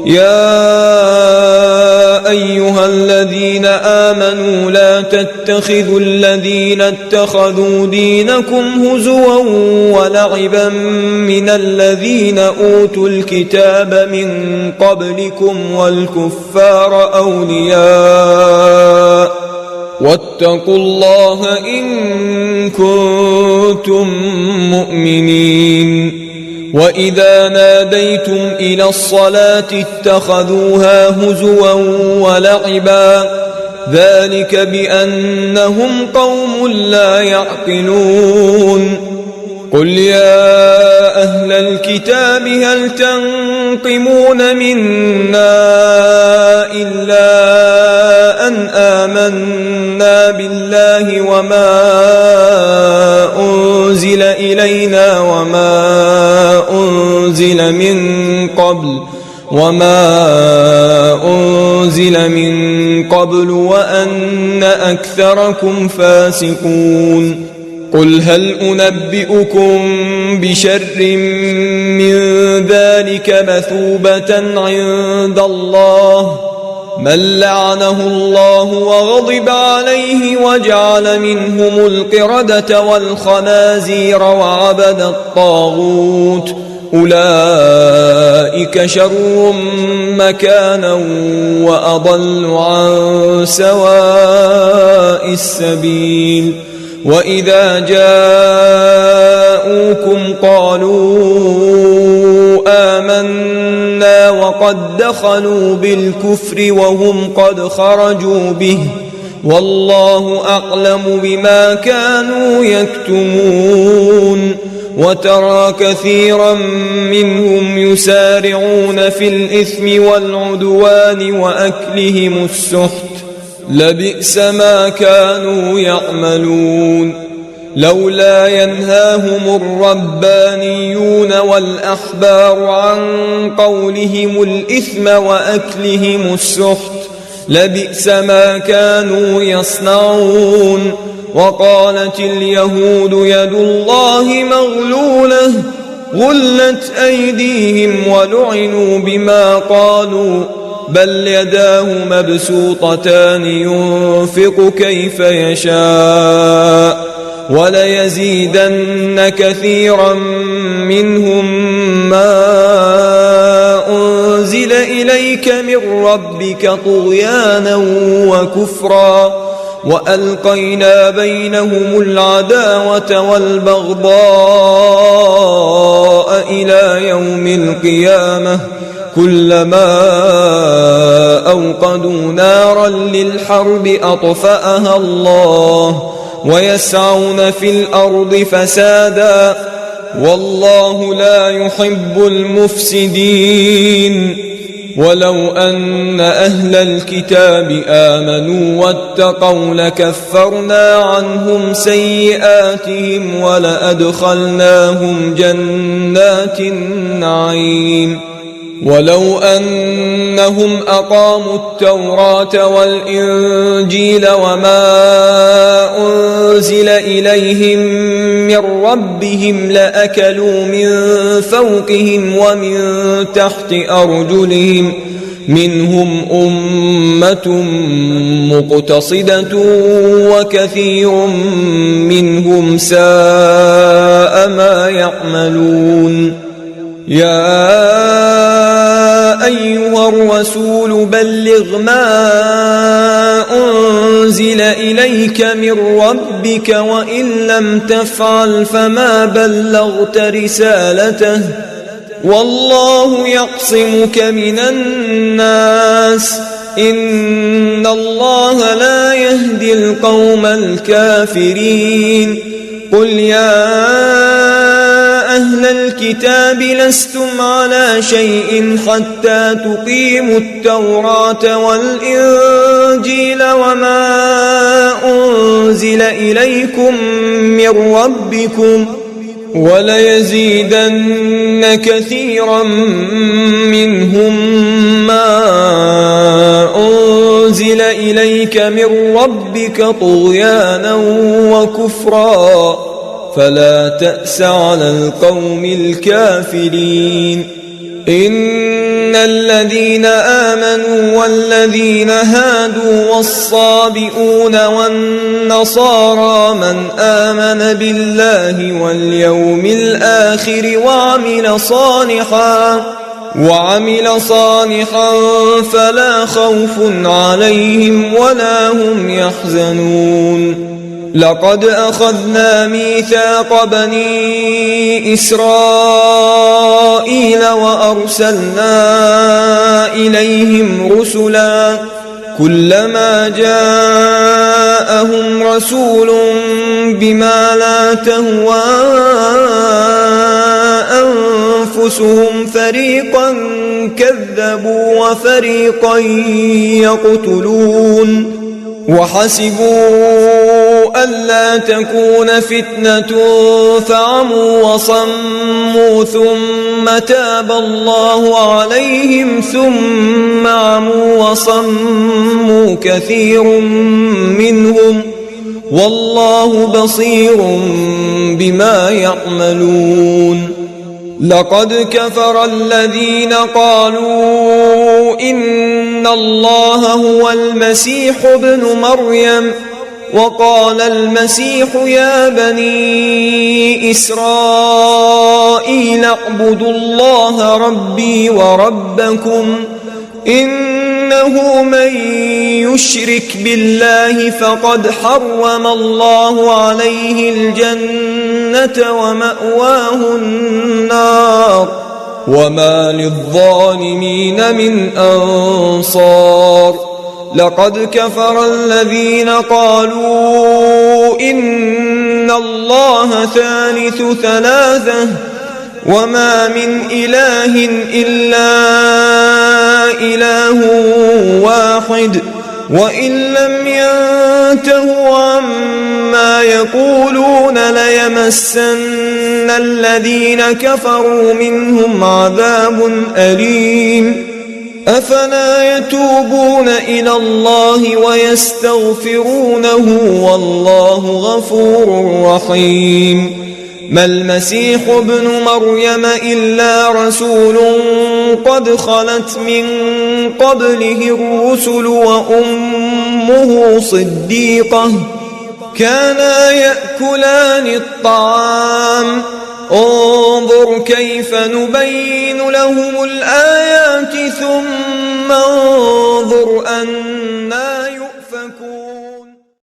يا أيها الذين آمنوا لا تتخذوا الذين اتخذوا دينكم هزوا ولعبا من الذين أوتوا الكتاب من قبلكم والكفار أولياء واتقوا الله إن كنتم مؤمنين. وإذا ناديتم إلى الصلاة اتخذوها هزوا ولعبا ذلك بأنهم قوم لا يعقلون. قل يا أهل الكتاب هل تنقمون منا إلا أن آمنا بالله وما أنزل إلينا وما أنزل من قبل وأن أكثركم فاسقون. قل هل أنبئكم بشر من ذلك مثوبة عند الله من لعنه الله وغضب عليه وجعل منهم القردة والخنازير وعبد الطاغوت أولئك شر مكانا وأضل عن سواء السبيل. وإذا جاءوكم قالوا آمنا وقد دخلوا بالكفر وهم قد خرجوا به والله أعلم بما كانوا يكتمون. وترى كثيرا منهم يسارعون في الإثم والعدوان وأكلهم السحت لبئس ما كانوا يعملون. لولا ينهاهم الربانيون والأحبار عن قولهم الإثم وأكلهم السحت لبئس ما كانوا يصنعون. وقالت اليهود يد الله مغلولة غلت أيديهم ولعنوا بما قالوا بل يداه مبسوطتان ينفق كيف يشاء وليزيدن كثيرا منهم ما أنزل إليك من ربك طغيانا وكفرا وألقينا بينهم العداوة والبغضاء إلى يوم القيامة كلما أوقدوا نارا للحرب أطفأها الله ويسعون في الأرض فسادا والله لا يحب المفسدين. ولو أن أهل الكتاب آمنوا واتقوا لكفرنا عنهم سيئاتهم ولأدخلناهم جنات النعيم. ولو أنهم أقاموا التوراة والإنجيل وما أنزل إليهم من ربهم لأكلوا من فوقهم ومن تحت أرجلهم منهم أمة مقتصدة وكثير منهم ساء ما يعملون. يا أيها الرسول بلغ ما أنزل إليك من ربك وإن لم تفعل فما بلغت رسالته والله يعصمك من الناس إن الله لا يهدي القوم الكافرين. قل يا أهل الكتاب لستم على شيء حتى تقيموا التوراة والإنجيل وما أنزل إليكم من ربكم وليزيدن كثيرا منهم ما أنزل إليك من ربك طغيانا وكفرا فلا تأس على القوم الكافرين. إن الذين آمنوا والذين هادوا والصابئون والنصارى من آمن بالله واليوم الآخر وعمل صالحا فلا خوف عليهم ولا هم يحزنون لقد أخذنا ميثاق بني إسرائيل وأرسلنا إليهم رسلا كلما جاءهم رسول بما لا تهوى أنفسهم فريقا كذبوا وفريقا يقتلون وحسبوا ألا تكون فتنة فعموا وصموا ثم تاب الله عليهم ثم عموا وصموا كثير منهم والله بصير بما يعملون لقد كفر الذين قالوا إن الله هو المسيح ابن مريم وقال المسيح يا بني إسرائيل اعبدوا الله ربي وربكم إنه من يشرك بالله فقد حرم الله عليه الجنة ومأواه النار وما للظالمين من أنصار لقد كفر الذين قالوا إن الله ثالث ثلاثة وما من إله إلا إله واحد وإن لم ينتهوا عما يقولون ليمسن الذين كفروا منهم عذاب أليم أفلا يتوبون إلى الله ويستغفرونه والله غفور رحيم ما المسيح ابن مريم إلا رسول قد خلت من قبله الرسل وأمه صديقة كانا يأكلان الطعام انظر كيف نبين لهم الآيات ثم انظر أنا